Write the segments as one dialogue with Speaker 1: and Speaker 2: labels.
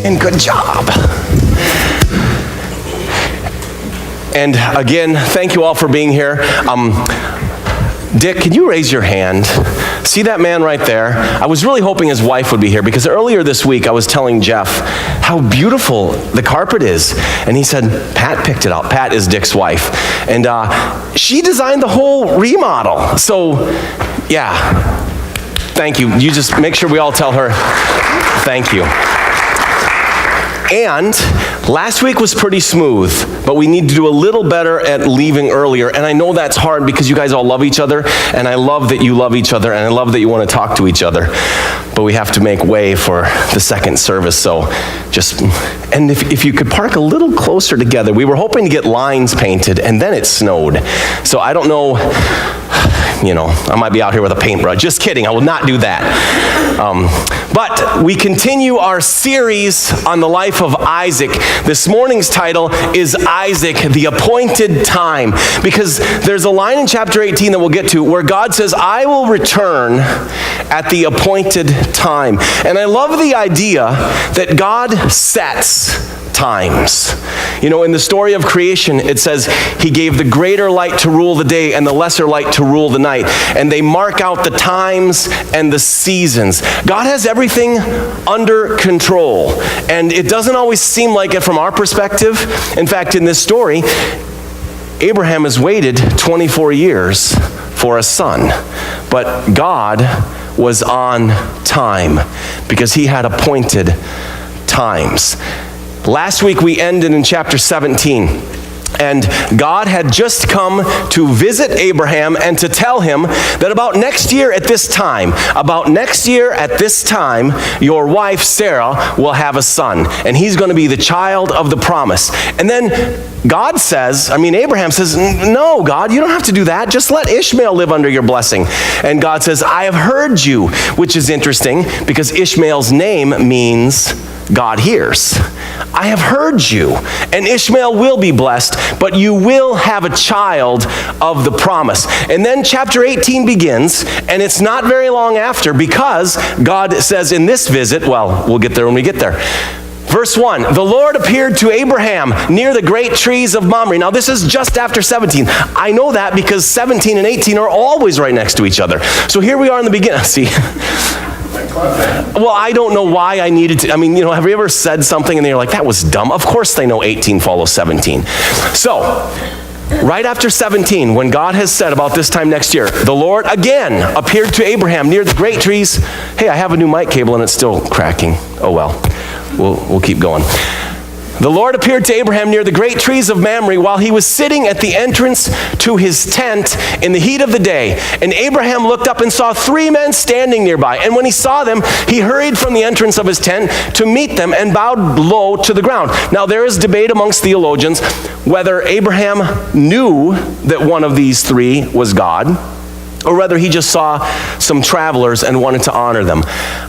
Speaker 1: And good job. And again, thank you all for being here. Dick, can you raise your hand? See that man right there? I was really hoping his wife would be here because earlier this week I was telling Jeff how beautiful the carpet is. And he said, Pat picked it out. Pat is Dick's wife. And she designed the whole remodel. So, yeah, thank you. You just make sure we all tell her thank you. And last week was pretty smooth, but we need to do a little better at leaving earlier. And I know that's hard because you guys all love each other, and I love that you love each other, and I love that you want to talk to each other. But we have to make way for the second service, so and if you could park a little closer together. We were hoping to get lines painted, and then it snowed. So I don't know, I might be out here with a paintbrush. Just kidding, I will not do that. But we continue our series on the life of Isaac. This morning's title is Isaac, the Appointed Time. Because there's a line in chapter 18 that we'll get to where God says, I will return at the appointed time. And I love the idea that God sets times. In the story of creation, it says he gave the greater light to rule the day and the lesser light to rule the night. And they mark out the times and the seasons. God has everything under control. And it doesn't always seem like it from our perspective. In fact, in this story, Abraham has waited 24 years for a son. But God was on time because he had appointed times. Last week we ended in chapter 17, and God had just come to visit Abraham and to tell him that about next year at this time, your wife Sarah will have a son, and he's going to be the child of the promise. And then Abraham says, no, God, you don't have to do that. Just let Ishmael live under your blessing. And God says, I have heard you, which is interesting because Ishmael's name means God hears. I have heard you, and Ishmael will be blessed, but you will have a child of the promise. And then chapter 18 begins, and it's not very long after because God says in this visit, we'll get there when we get there. Verse 1, the Lord appeared to Abraham near the great trees of Mamre. Now this is just after 17. I know that because 17 and 18 are always right next to each other. So here we are in the beginning. See? Well, I don't know why I needed to. Have you ever said something and you're like, that was dumb? Of course they know 18 follows 17. So, right after 17, when God has said about this time next year, the Lord again appeared to Abraham near the great trees. Hey, I have a new mic cable and it's still cracking. Oh well, we'll keep going. The Lord appeared to Abraham near the great trees of Mamre while he was sitting at the entrance to his tent in the heat of the day. And Abraham looked up and saw 3 men standing nearby. And when he saw them, he hurried from the entrance of his tent to meet them and bowed low to the ground. Now there is debate amongst theologians whether Abraham knew that one of these 3 was God, or whether he just saw some travelers and wanted to honor them.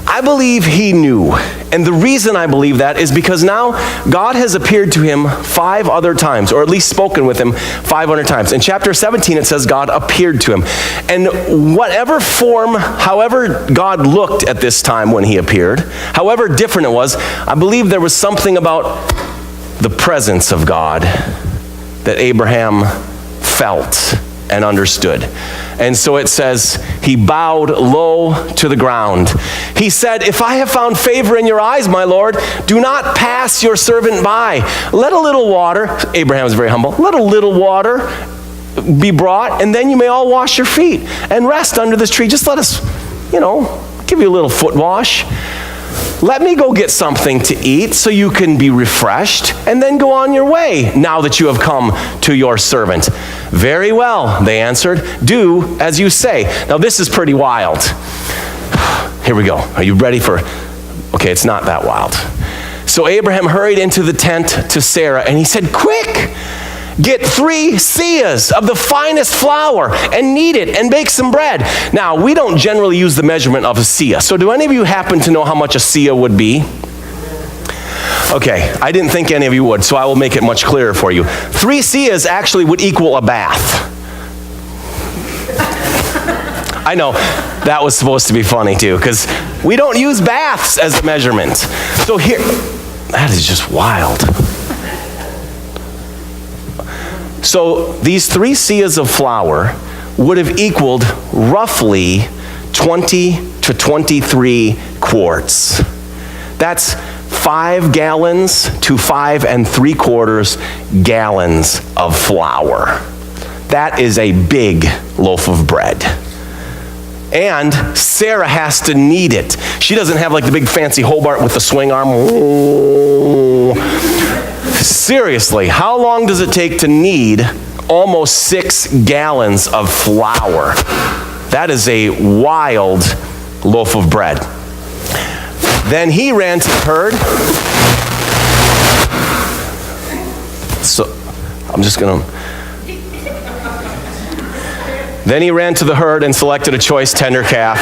Speaker 1: I believe he knew. And the reason I believe that is because now God has appeared to him 5 other times, or at least spoken with him 500 times. In chapter 17, it says God appeared to him. And whatever form, however God looked at this time when he appeared, however different it was, I believe there was something about the presence of God that Abraham felt and understood. And so it says, he bowed low to the ground. He said, if I have found favor in your eyes, my Lord, do not pass your servant by. Let a little water, Abraham was very humble, let a little water be brought, and then you may all wash your feet and rest under this tree. Just let us, give you a little foot wash. Let me go get something to eat so you can be refreshed and then go on your way now that you have come to your servant. Very well, they answered. Do as you say. Now this is pretty wild. Here we go. Are you ready for... Okay, it's not that wild. So Abraham hurried into the tent to Sarah and he said, quick! Get 3 seahs of the finest flour and knead it and bake some bread. Now, we don't generally use the measurement of a seah. So do any of you happen to know how much a seah would be? Okay, I didn't think any of you would, so I will make it much clearer for you. 3 seahs actually would equal a bath. I know, that was supposed to be funny too, because we don't use baths as a measurement. So here... That is just wild. So these 3 seahs of flour would have equaled roughly 20 to 23 quarts. That's 5 gallons to 5 3/4 gallons of flour. That is a big loaf of bread. And Sarah has to knead it. She doesn't have like the big fancy Hobart with the swing arm. Seriously, how long does it take to knead almost 6 gallons of flour? That is a wild loaf of bread. Then he ran to the herd. So, Then he ran to the herd and selected a choice tender calf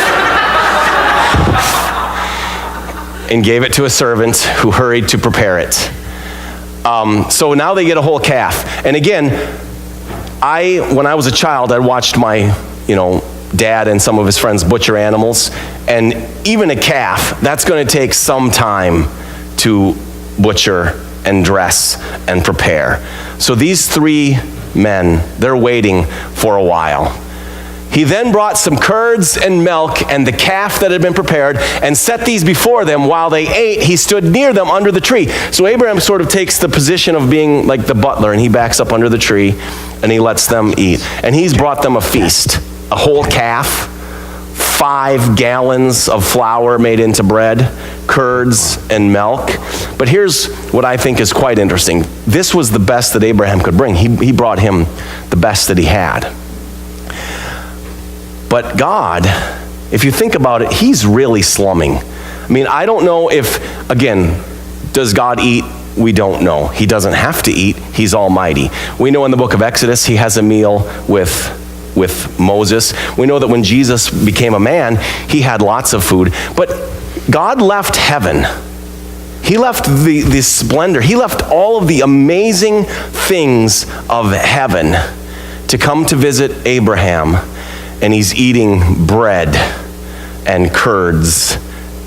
Speaker 1: and gave it to a servant who hurried to prepare it. So now they get a whole calf. And again, when I was a child, I watched my, dad and some of his friends butcher animals. And even a calf, that's going to take some time to butcher and dress and prepare. So these 3 men, they're waiting for a while. He then brought some curds and milk and the calf that had been prepared and set these before them. While they ate, he stood near them under the tree. So Abraham sort of takes the position of being like the butler, and he backs up under the tree and he lets them eat. And he's brought them a feast, a whole calf, 5 gallons of flour made into bread, curds and milk. But here's what I think is quite interesting. This was the best that Abraham could bring. He brought him the best that he had. But God, if you think about it, he's really slumming. I mean, I don't know if, again, does God eat? We don't know. He doesn't have to eat. He's almighty. We know in the book of Exodus, he has a meal with Moses. We know that when Jesus became a man, he had lots of food. But God left heaven. He left the splendor. He left all of the amazing things of heaven to come to visit Abraham. And he's eating bread and curds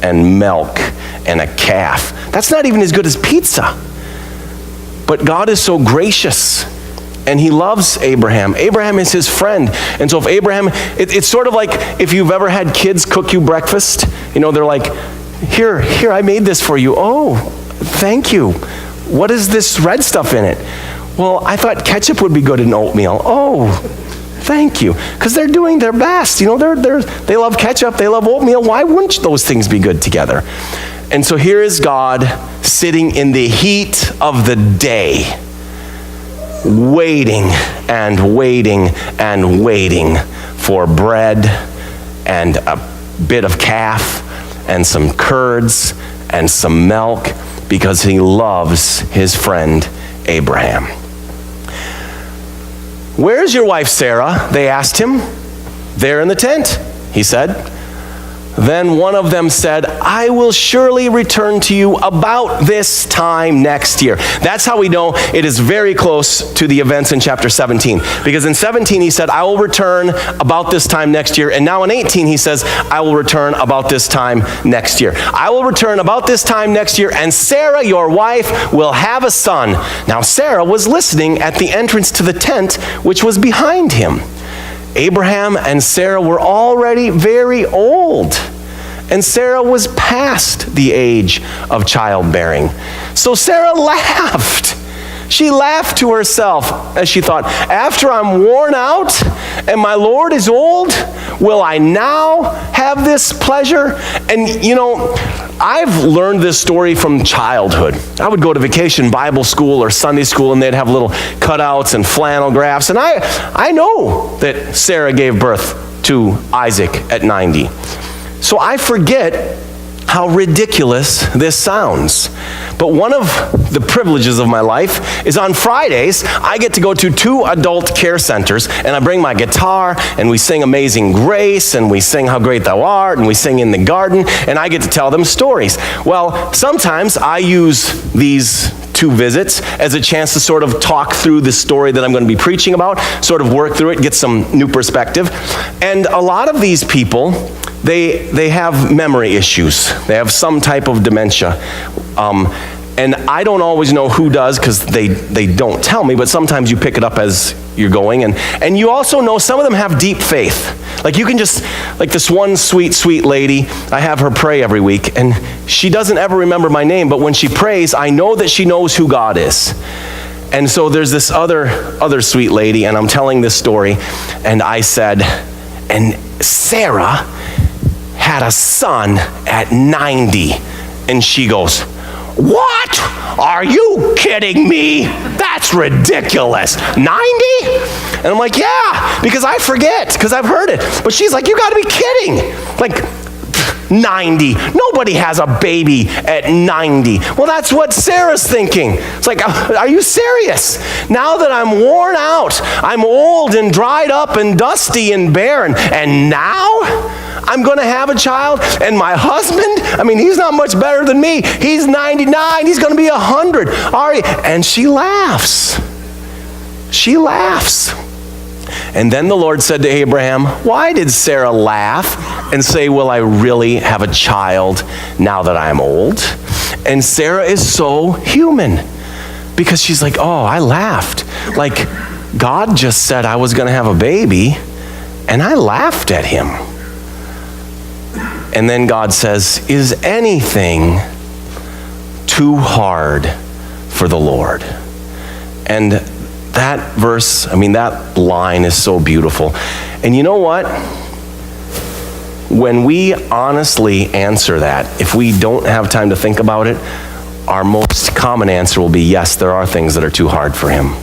Speaker 1: and milk and a calf. That's not even as good as pizza. But God is so gracious, and he loves Abraham. Abraham is his friend. And so if Abraham, it's sort of like if you've ever had kids cook you breakfast. They're like, here, I made this for you. Oh, thank you. What is this red stuff in it? Well, I thought ketchup would be good in oatmeal. Oh, thank you. Because they're doing their best. They love ketchup, they love oatmeal. Why wouldn't those things be good together? And so here is God sitting in the heat of the day, waiting and waiting and waiting for bread and a bit of calf and some curds and some milk, because he loves his friend Abraham. Where's your wife Sarah? They asked him. There in the tent, he said. Then one of them said, I will surely return to you about this time next year. That's how we know it is very close to the events in chapter 17. Because in 17 he said, I will return about this time next year. And now in 18 he says, I will return about this time next year. I will return about this time next year, and Sarah, your wife, will have a son. Now Sarah was listening at the entrance to the tent, which was behind him. Abraham and Sarah were already very old, and Sarah was past the age of childbearing. So Sarah laughed. She laughed to herself as she thought, after I'm worn out and my Lord is old, will I now have this pleasure? And I've learned this story from childhood. I would go to vacation Bible school or Sunday school, and they'd have little cutouts and flannel graphs. And I know that Sarah gave birth to Isaac at 90. So I forget how ridiculous this sounds. But one of the privileges of my life is on Fridays, I get to go to 2 adult care centers, and I bring my guitar, and we sing Amazing Grace, and we sing How Great Thou Art, and we sing In the Garden, and I get to tell them stories. Well, sometimes I use these 2 visits as a chance to sort of talk through the story that I'm going to be preaching about, sort of work through it, get some new perspective. And a lot of these people, they have memory issues. They have some type of dementia. And I don't always know who does because they don't tell me, but sometimes you pick it up as you're going. And you also know some of them have deep faith. Like you can just, like this one sweet, sweet lady, I have her pray every week, and she doesn't ever remember my name, but when she prays, I know that she knows who God is. And so there's this other sweet lady, and I'm telling this story, and I said, and Sarah had a son at 90, and she goes, "What? Are you kidding me? That's ridiculous. 90? And I'm like, yeah, because I forget, because I've heard it. But she's like, you gotta be kidding. Like, 90. Nobody has a baby at 90. Well, that's what Sarah's thinking. It's like, are you serious? Now that I'm worn out, I'm old and dried up and dusty and barren, and now I'm going to have a child? And my husband, I mean, he's not much better than me. He's 99. He's going to be 100. And she laughs. She laughs. And then the Lord said to Abraham, why did Sarah laugh and say, will I really have a child now that I'm old? And Sarah is so human because she's like, oh, I laughed. Like, God just said I was going to have a baby, and I laughed at him. And then God says, is anything too hard for the Lord? And that verse, I mean, that line is so beautiful. And you know what? When we honestly answer that, if we don't have time to think about it, our most common answer will be, yes, there are things that are too hard for him.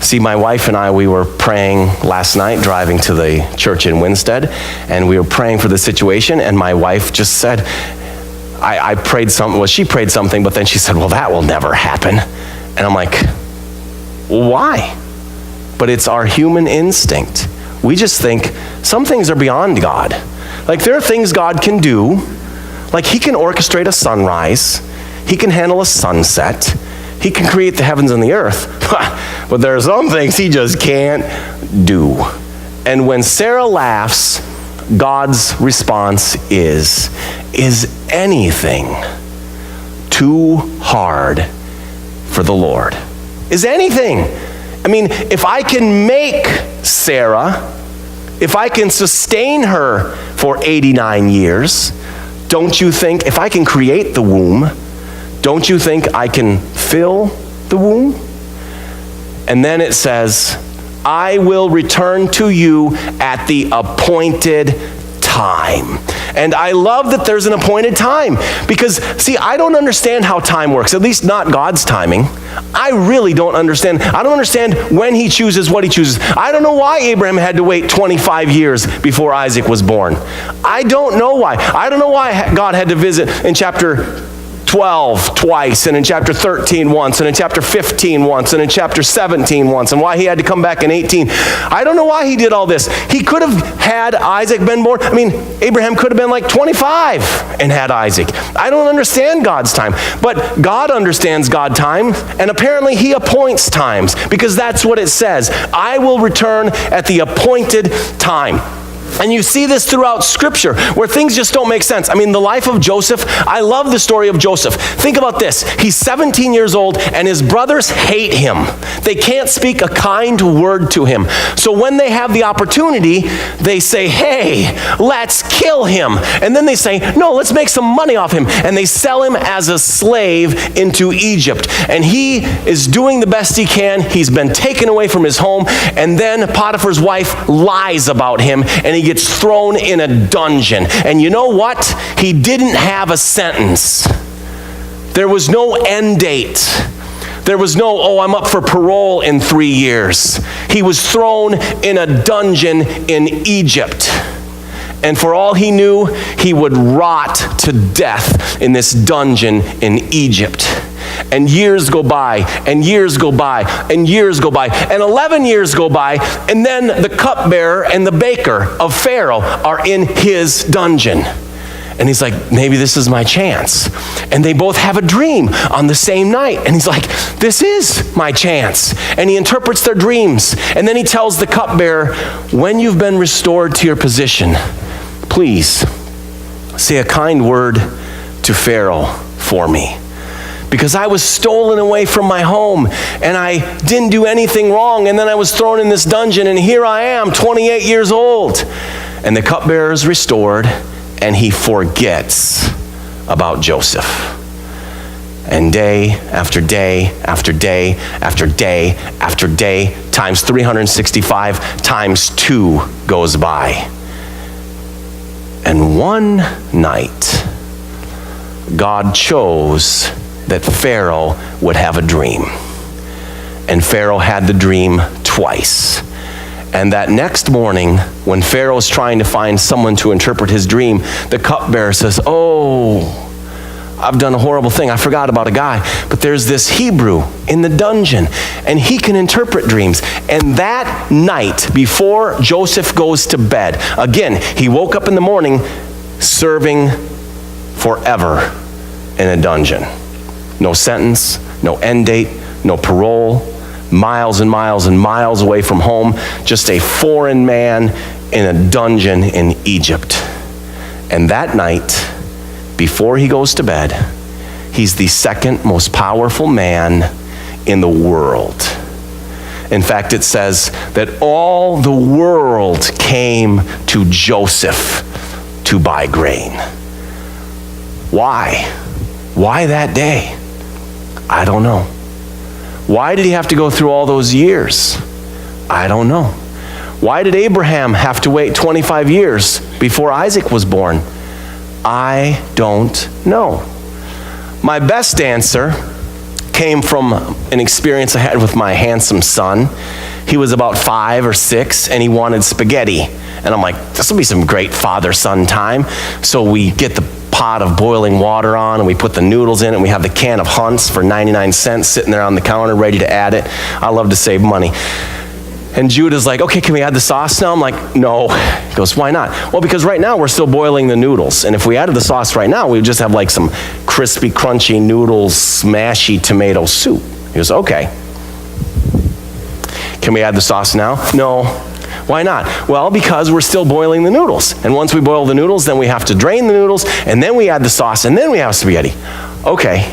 Speaker 1: See, my wife and I, we were praying last night, driving to the church in Winstead, and we were praying for the situation, and my wife just said, I prayed something, well, she prayed something, but then she said, well, that will never happen. And I'm like, why? But it's our human instinct. We just think some things are beyond God. Like there are things God can do. Like he can orchestrate a sunrise. He can handle a sunset. He can create the heavens and the earth. But there are some things he just can't do. And when Sarah laughs, God's response is anything too hard for the Lord? Is anything? I mean, if I can make Sarah, if I can sustain her for 89 years, don't you think, if I can create the womb, don't you think I can fill the womb? And then it says, I will return to you at the appointed time. And I love that there's an appointed time because, see, I don't understand how time works, at least not God's timing. I really don't understand. I don't understand when he chooses what he chooses. I don't know why Abraham had to wait 25 years before Isaac was born. I don't know why. I don't know why God had to visit in chapter 12 twice, and in chapter 13 once, and in chapter 15 once, and in chapter 17 once, and why he had to come back in 18. I don't know why he did all this. He could have had Isaac been born. I mean, Abraham could have been like 25 and had Isaac. I don't understand God's time, but God understands God's time, and apparently he appoints times, because that's what it says. I will return at the appointed time. And you see this throughout Scripture, where things just don't make sense. I mean, the life of Joseph, I love the story of Joseph. Think about this. He's 17 years old, and his brothers hate him. They can't speak a kind word to him. So when they have the opportunity, they say, hey, let's kill him. And then they say, no, let's make some money off him. And they sell him as a slave into Egypt. And he is doing the best he can. He's been taken away from his home. And then Potiphar's wife lies about him, and he gets thrown in a dungeon. And you know what? He didn't have a sentence. There was no end date. There was no, oh, I'm up for parole in 3 years. He was thrown in a dungeon in Egypt. And for all he knew, he would rot to death in this dungeon in Egypt. And years go by, and years go by, and years go by, and 11 years go by, and then the cupbearer and the baker of Pharaoh are in his dungeon. And he's like, maybe this is my chance. And they both have a dream on the same night. And he's like, this is my chance. And he interprets their dreams. And then he tells the cupbearer, when you've been restored to your position, please say a kind word to Pharaoh for me. because I was stolen away from my home and I didn't do anything wrong. And then I was thrown in this dungeon and here I am, 28 years old. And the cupbearer is restored and he forgets about Joseph. And day after day after day after day after day, times 365 times 2 goes by. And one night, God chose that Pharaoh would have a dream. And Pharaoh had the dream twice. And that next morning, when Pharaoh's trying to find someone to interpret his dream, the cupbearer says, "Oh, I've done a horrible thing. I forgot about a guy. But there's this Hebrew in the dungeon, and he can interpret dreams." And that night, before Joseph goes to bed, again, he woke up in the morning serving forever in a dungeon. No sentence, no end date, no parole, miles and miles and miles away from home, just a foreign man in a dungeon in Egypt. And that night, before he goes to bed, he's the second most powerful man in the world. In fact, it says that all the world came to Joseph to buy grain. Why? Why that day? I don't know. Why did he have to go through all those years? I don't know. Why did Abraham have to wait 25 years before Isaac was born? I don't know. My best answer came from an experience I had with my handsome son. He was about 5 or 6 and he wanted spaghetti. And I'm like, this will be some great father-son time. So we get the pot of boiling water on and we put the noodles in and we have the can of Hunt's for 99 cents sitting there on the counter ready to add it. I love to save money. And Judah's like, "Okay, can we add the sauce now?" I'm like, "No." He goes, "Why not?" "Well, because right now we're still boiling the noodles. And if we added the sauce right now, we would just have like some crispy, crunchy noodles, smashy tomato soup." He goes, "Okay. Can we add the sauce now?" "No." "Why not?" "Well, because we're still boiling the noodles. And once we boil the noodles, then we have to drain the noodles, and then we add the sauce, and then we have spaghetti." "Okay.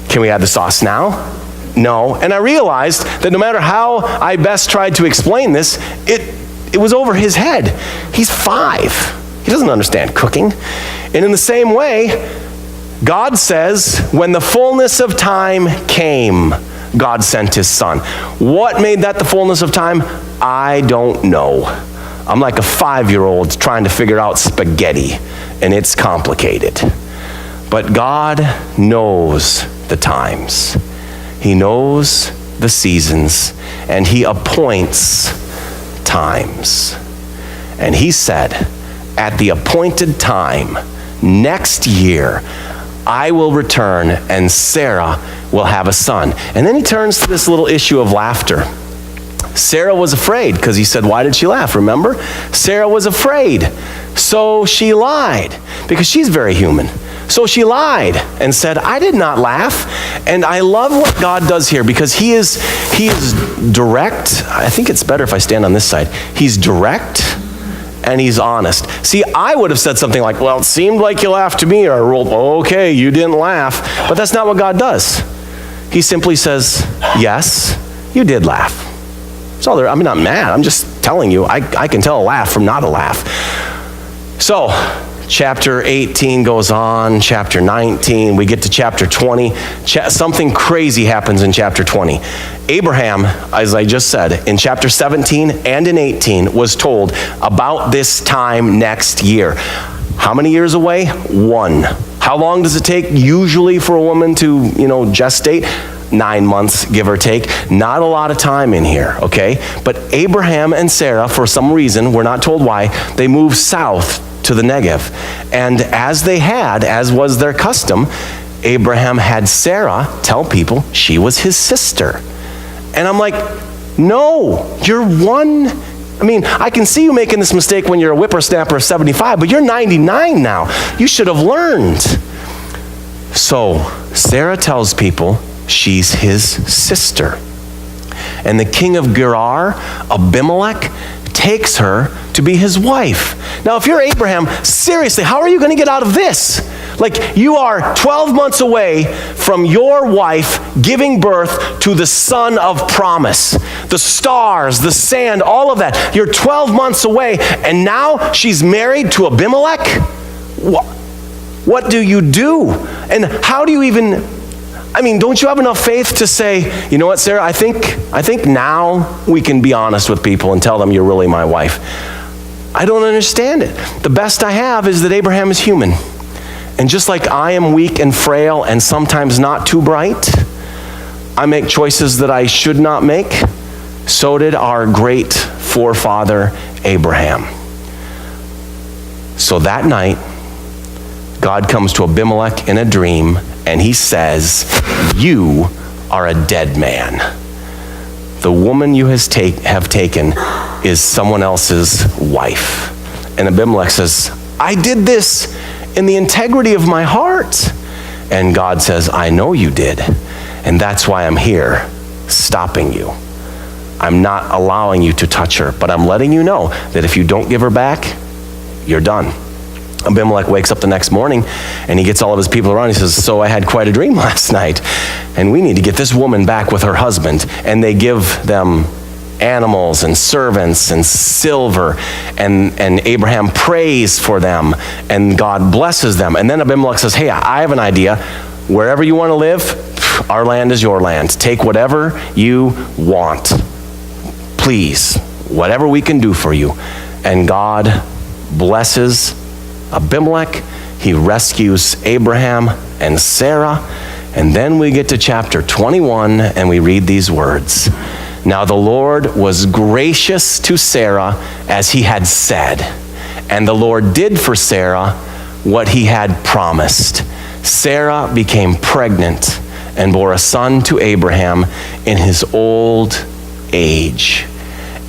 Speaker 1: Can we add the sauce now?" "No." And I realized that no matter how I best tried to explain this, it was over his head. He's 5. He doesn't understand cooking. And in the same way, God says, when the fullness of time came, God sent his son. What made that the fullness of time? I don't know. I'm like a 5-year-old trying to figure out spaghetti, and it's complicated. But God knows the times. He knows the seasons, and he appoints times. And he said, at the appointed time, next year, I will return and Sarah will have a son. And then he turns to this little issue of laughter. Sarah was afraid because he said, why did she laugh? Remember? Sarah was afraid. So she lied because she's very human. So she lied and said, I did not laugh. And I love what God does here because he is direct. I think it's better if I stand on this side. He's direct and he's honest. See, I would have said something like, well, it seemed like you laughed to me, or I rolled, okay, you didn't laugh. But that's not what God does. He simply says, yes, you did laugh. So I'm not mad. I'm just telling you, I can tell a laugh from not a laugh. So, chapter 18 goes on, chapter 19, we get to chapter 20. Something crazy happens in chapter 20. Abraham, as I just said, in chapter 17 and in 18 was told about this time next year. How many years away? 1. How long does it take usually for a woman to, gestate? 9 months, give or take. Not a lot of time in here, okay? But Abraham and Sarah, for some reason, we're not told why, they moved south to the Negev. And as was their custom, Abraham had Sarah tell people she was his sister. And I'm like, no, you're one. I mean, I can see you making this mistake when you're a whippersnapper of 75, but you're 99 now. You should have learned. So Sarah tells people she's his sister. And the king of Gerar, Abimelech, takes her to be his wife. Now, if you're Abraham, seriously, how are you going to get out of this? Like, you are 12 months away from your wife giving birth to the son of promise. The stars, the sand, all of that. You're 12 months away, and now she's married to Abimelech? What do you do? And how do you even, don't you have enough faith to say, you know what, Sarah, I think now we can be honest with people and tell them you're really my wife. I don't understand it. The best I have is that Abraham is human. And just like I am weak and frail and sometimes not too bright, I make choices that I should not make. So did our great forefather Abraham. So that night, God comes to Abimelech in a dream, and he says, you are a dead man. The woman you have taken is someone else's wife. And Abimelech says, I did this in the integrity of my heart. And God says, I know you did. And that's why I'm here, stopping you. I'm not allowing you to touch her, but I'm letting you know that if you don't give her back, you're done. Abimelech wakes up the next morning and he gets all of his people around. He says, so I had quite a dream last night, and we need to get this woman back with her husband. And they give them animals and servants and silver, and Abraham prays for them, and God blesses them. And then Abimelech says, hey, I have an idea. Wherever you want to live, our land is your land. Take whatever you want. Please, whatever we can do for you. And God blesses Abimelech. He rescues Abraham and Sarah. And then we get to chapter 21 and we read these words. Now the Lord was gracious to Sarah as he had said, and the Lord did for Sarah what he had promised. Sarah became pregnant and bore a son to Abraham in his old age,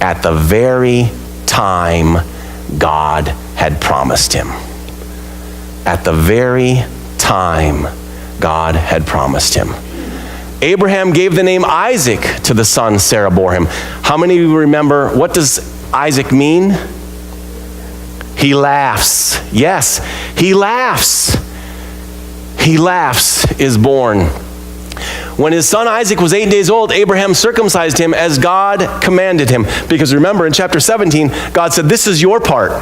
Speaker 1: at the very time God had promised him. At the very time God had promised him. Abraham gave the name Isaac to the son Sarah bore him. How many of you remember, what does Isaac mean? He laughs. Yes, he laughs. He laughs is born. When his son Isaac was 8 days old, Abraham circumcised him as God commanded him. Because remember, in chapter 17, God said, this is your part.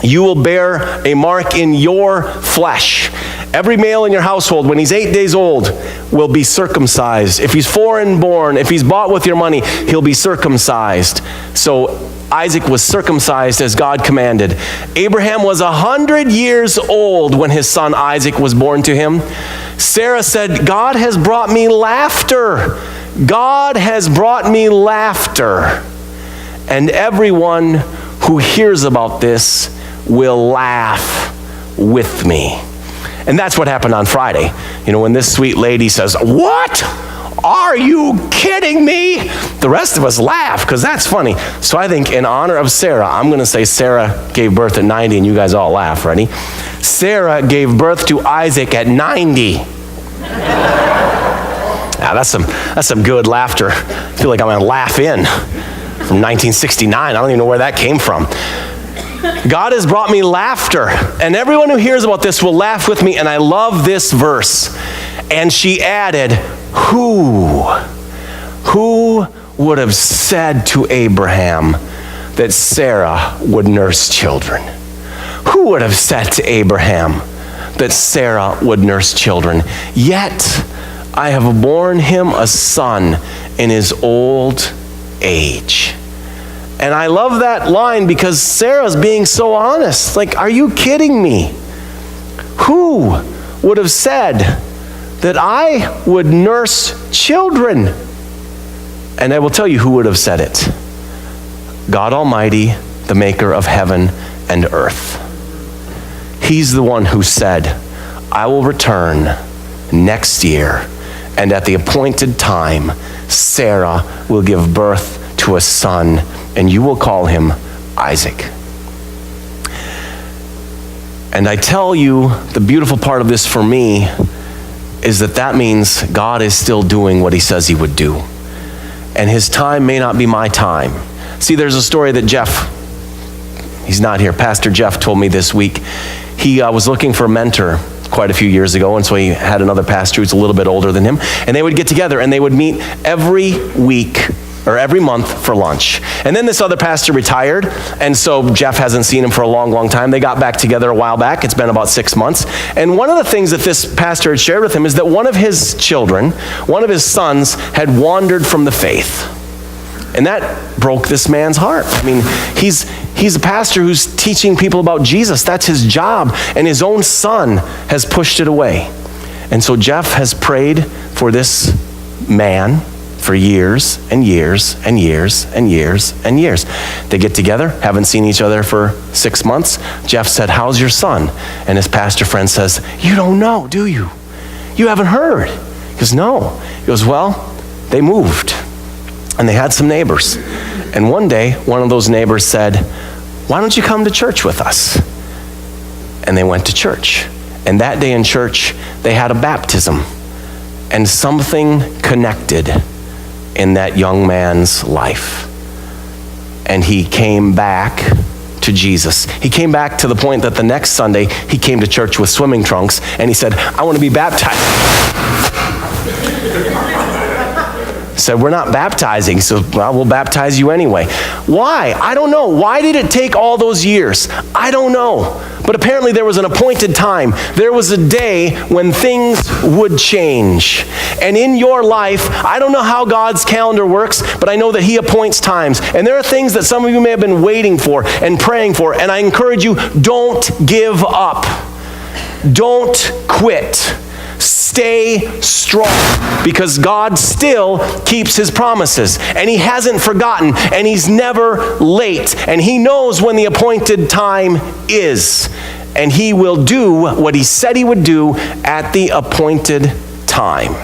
Speaker 1: You will bear a mark in your flesh. Every male in your household, when he's 8 days old, will be circumcised. If he's foreign born, if he's bought with your money, he'll be circumcised. So Isaac was circumcised as God commanded. Abraham was 100 years old when his son Isaac was born to him. Sarah said, God has brought me laughter. God has brought me laughter. And everyone who hears about this will laugh with me. And that's what happened on Friday. You know, when this sweet lady says, what? Are you kidding me? The rest of us laugh because that's funny. So I think in honor of Sarah, I'm going to say Sarah gave birth at 90 and you guys all laugh. Ready? Sarah gave birth to Isaac at 90. Now that's some good laughter. I feel like I'm going to laugh in from 1969. I don't even know where that came from. God has brought me laughter, and everyone who hears about this will laugh with me. And I love this verse. And she added, who would have said to Abraham that Sarah would nurse children? Who would have said to Abraham that Sarah would nurse children? Yet I have borne him a son in his old age. And I love that line because Sarah's being so honest. Like, are you kidding me? Who would have said that I would nurse children? And I will tell you who would have said it. God Almighty, the maker of heaven and earth. He's the one who said, I will return next year, and at the appointed time, Sarah will give birth to a son, and you will call him Isaac. And I tell you, the beautiful part of this for me is that means God is still doing what he says he would do. And his time may not be my time. See, there's a story that he's not here, Pastor Jeff told me this week. He was looking for a mentor quite a few years ago, and so he had another pastor who's a little bit older than him, and they would get together and they would meet every week or every month for lunch. And then this other pastor retired, and so Jeff hasn't seen him for a long, long time. They got back together a while back. It's been about 6 months. And one of the things that this pastor had shared with him is that one of his children, one of his sons, had wandered from the faith. And that broke this man's heart. I mean, he's a pastor who's teaching people about Jesus. That's his job. And his own son has pushed it away. And so Jeff has prayed for this man for years and years and years and years and years. They get together, haven't seen each other for 6 months. Jeff said, "How's your son?" And his pastor friend says, "You don't know, do you? You haven't heard." He goes, "No." He goes, "Well, they moved and they had some neighbors. And one day, one of those neighbors said, 'Why don't you come to church with us?' And they went to church. And that day in church, they had a baptism. And something connected in that young man's life. And he came back to Jesus. He came back to the point that the next Sunday, he came to church with swimming trunks, and he said, "I want to be baptized." Said, "We're not baptizing." So, "Well, we'll baptize you anyway." Why? I don't know. Why did it take all those years? I don't know. But apparently there was an appointed time. There was a day when things would change. And in your life, I don't know how God's calendar works, but I know that he appoints times. And there are things that some of you may have been waiting for and praying for. And I encourage you, don't give up. Don't quit. Stay strong, because God still keeps his promises, and he hasn't forgotten, and he's never late, and he knows when the appointed time is, and he will do what he said he would do at the appointed time.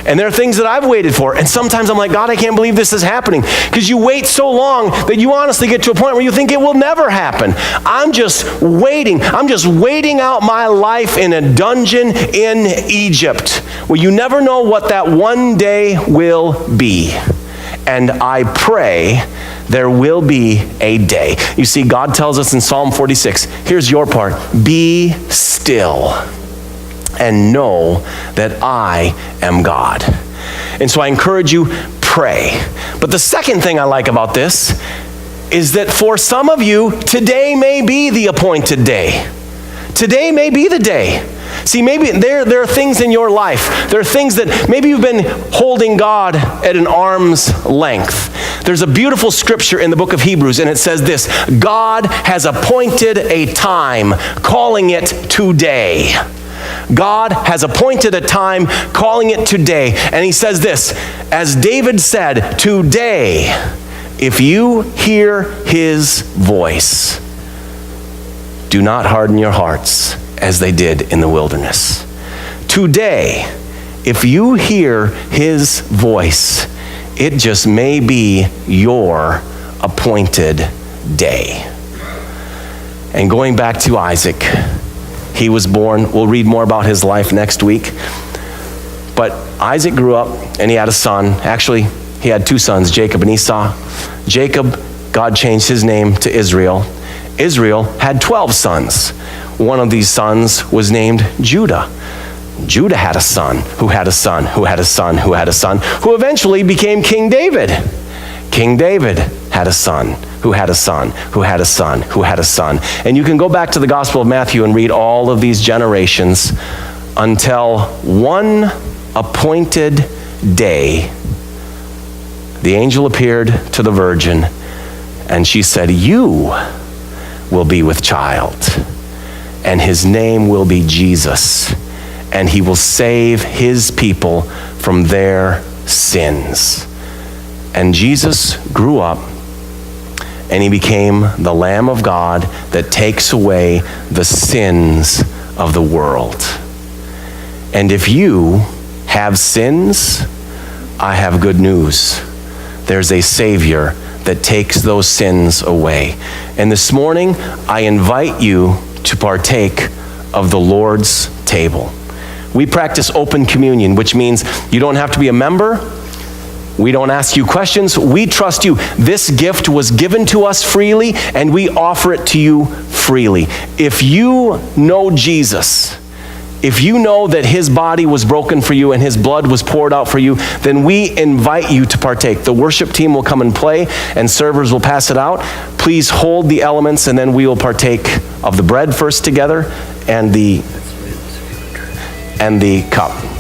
Speaker 1: And there are things that I've waited for, and sometimes I'm like, "God, I can't believe this is happening," because you wait so long that you honestly get to a point where you think it will never happen. I'm just waiting. I'm just waiting out my life in a dungeon in Egypt, where you never know what that one day will be. And I pray there will be a day. You see, God tells us in Psalm 46, here's your part: be still and know that I am God. And so I encourage you, pray. But the second thing I like about this is that for some of you, today may be the appointed day. Today may be the day. See, maybe there are things in your life. There are things that maybe you've been holding God at an arm's length. There's a beautiful scripture in the book of Hebrews, and it says this: God has appointed a time, calling it today. God has appointed a time, calling it today. And he says this, as David said, "Today, if you hear his voice, do not harden your hearts as they did in the wilderness." Today, if you hear his voice, it just may be your appointed day. And going back to Isaac, he was born. We'll read more about his life next week. But Isaac grew up and he had a son. Actually, he had two sons, Jacob and Esau. Jacob, God changed his name to Israel. Israel had 12 sons. One of these sons was named Judah. Judah had a son, who had a son, who had a son, who had a son, who eventually became King David. King David had a son, who had a son, who had a son, who had a son. And you can go back to the Gospel of Matthew and read all of these generations until one appointed day, the angel appeared to the virgin and she said, "You will be with child, and his name will be Jesus, and he will save his people from their sins." And Jesus grew up, and he became the Lamb of God that takes away the sins of the world. And if you have sins, I have good news. There's a Savior that takes those sins away. And this morning, I invite you to partake of the Lord's table. We practice open communion, which means you don't have to be a member. We don't ask you questions. We trust you. This gift was given to us freely, and we offer it to you freely. If you know Jesus, if you know that his body was broken for you and his blood was poured out for you, then we invite you to partake. The worship team will come and play, and servers will pass it out. Please hold the elements, and then we will partake of the bread first together and the cup.